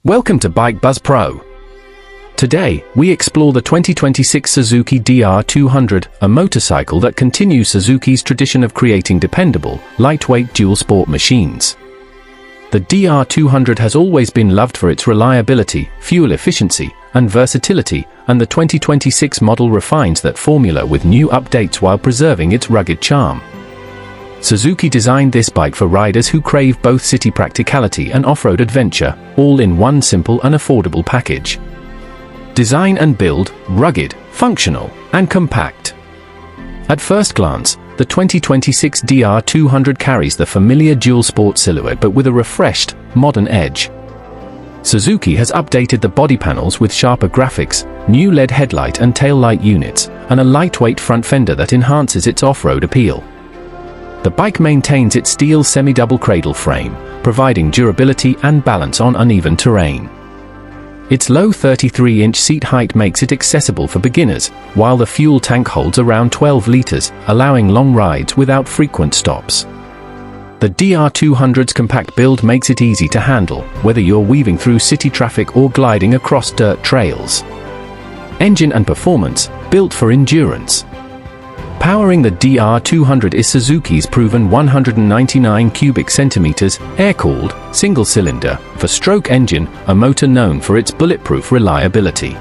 Welcome to Bike Buzz Pro. Today, we explore the 2026 Suzuki DR200, a motorcycle that continues Suzuki's tradition of creating dependable, lightweight dual sport machines. The DR200 has always been loved for its reliability, fuel efficiency, and versatility, and the 2026 model refines that formula with new updates while preserving its rugged charm. Suzuki designed this bike for riders who crave both city practicality and off-road adventure, all in one simple and affordable package. Design and build, rugged, functional, and compact. At first glance, the 2026 DR200 carries the familiar dual sport silhouette but with a refreshed, modern edge. Suzuki has updated the body panels with sharper graphics, new LED headlight and taillight units, and a lightweight front fender that enhances its off-road appeal. The bike maintains its steel semi-double cradle frame, providing durability and balance on uneven terrain. Its low 33-inch seat height makes it accessible for beginners, while the fuel tank holds around 12 liters, allowing long rides without frequent stops. The DR200's compact build makes it easy to handle, whether you're weaving through city traffic or gliding across dirt trails. Engine and performance, built for endurance. Powering the DR200 is Suzuki's proven 199 cubic centimeters, air-cooled, single-cylinder, four-stroke engine, a motor known for its bulletproof reliability.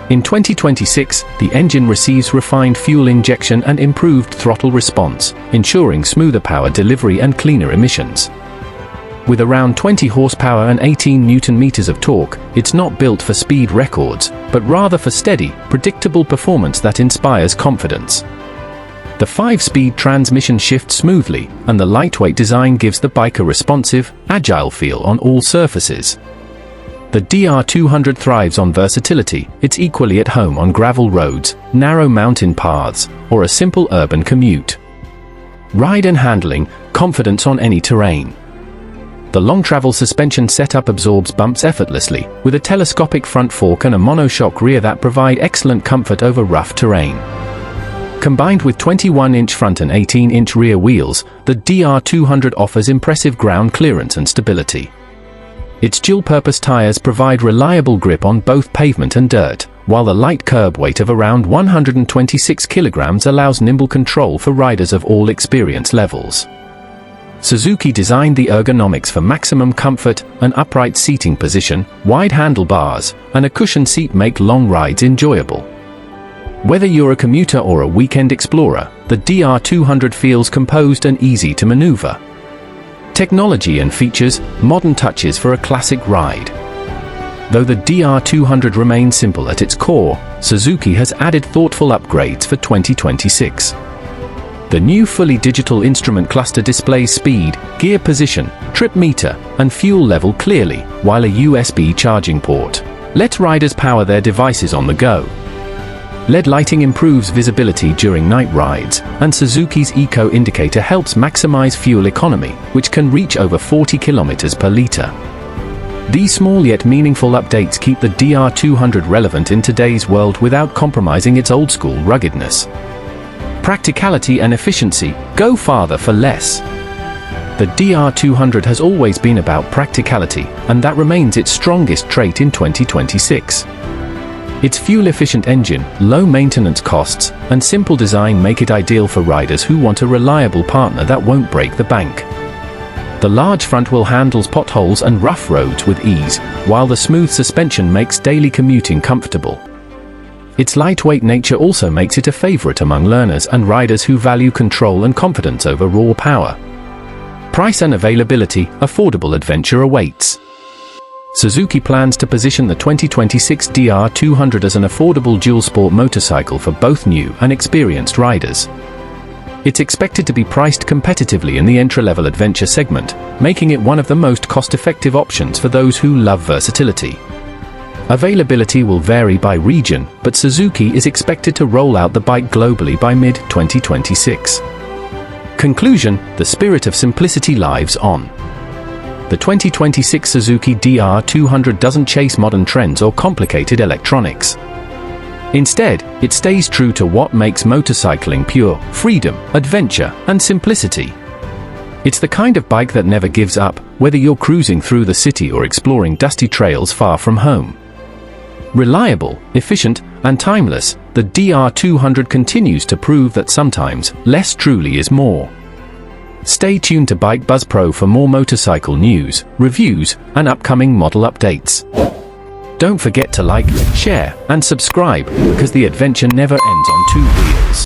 In 2026, the engine receives refined fuel injection and improved throttle response, ensuring smoother power delivery and cleaner emissions. With around 20 horsepower and 18 Newton-meters of torque, it's not built for speed records, but rather for steady, predictable performance that inspires confidence. The 5-speed transmission shifts smoothly, and the lightweight design gives the bike a responsive, agile feel on all surfaces. The DR200 thrives on versatility. It's equally at home on gravel roads, narrow mountain paths, or a simple urban commute. Ride and handling, confidence on any terrain. The long-travel suspension setup absorbs bumps effortlessly, with a telescopic front fork and a monoshock rear that provide excellent comfort over rough terrain. Combined with 21-inch front and 18-inch rear wheels, the DR200 offers impressive ground clearance and stability. Its dual-purpose tires provide reliable grip on both pavement and dirt, while the light curb weight of around 126 kilograms allows nimble control for riders of all experience levels. Suzuki designed the ergonomics for maximum comfort. An upright seating position, wide handlebars, and a cushioned seat make long rides enjoyable. Whether you're a commuter or a weekend explorer, the DR200 feels composed and easy to maneuver. Technology and features, modern touches for a classic ride. Though the DR200 remains simple at its core, Suzuki has added thoughtful upgrades for 2026. The new fully digital instrument cluster displays speed, gear position, trip meter, and fuel level clearly, while a USB charging port lets riders power their devices on the go. LED lighting improves visibility during night rides, and Suzuki's Eco indicator helps maximize fuel economy, which can reach over 40 kilometers per liter. These small yet meaningful updates keep the DR200 relevant in today's world without compromising its old-school ruggedness. Practicality and efficiency, go farther for less. The DR200 has always been about practicality, and that remains its strongest trait in 2026. Its fuel-efficient engine, low maintenance costs, and simple design make it ideal for riders who want a reliable partner that won't break the bank. The large front wheel handles potholes and rough roads with ease, while the smooth suspension makes daily commuting comfortable. Its lightweight nature also makes it a favorite among learners and riders who value control and confidence over raw power. Price and availability, affordable adventure awaits. Suzuki plans to position the 2026 DR200 as an affordable dual-sport motorcycle for both new and experienced riders. It's expected to be priced competitively in the entry-level adventure segment, making it one of the most cost-effective options for those who love versatility. Availability will vary by region, but Suzuki is expected to roll out the bike globally by mid-2026. Conclusion: the spirit of simplicity lives on. The 2026 Suzuki DR200 doesn't chase modern trends or complicated electronics. Instead, it stays true to what makes motorcycling pure: freedom, adventure, and simplicity. It's the kind of bike that never gives up, whether you're cruising through the city or exploring dusty trails far from home. Reliable, efficient, and timeless, the DR200 continues to prove that sometimes less truly is more. Stay tuned to Bike Buzz Pro for more motorcycle news, reviews, and upcoming model updates. Don't forget to like, share, and subscribe, because the adventure never ends on two wheels.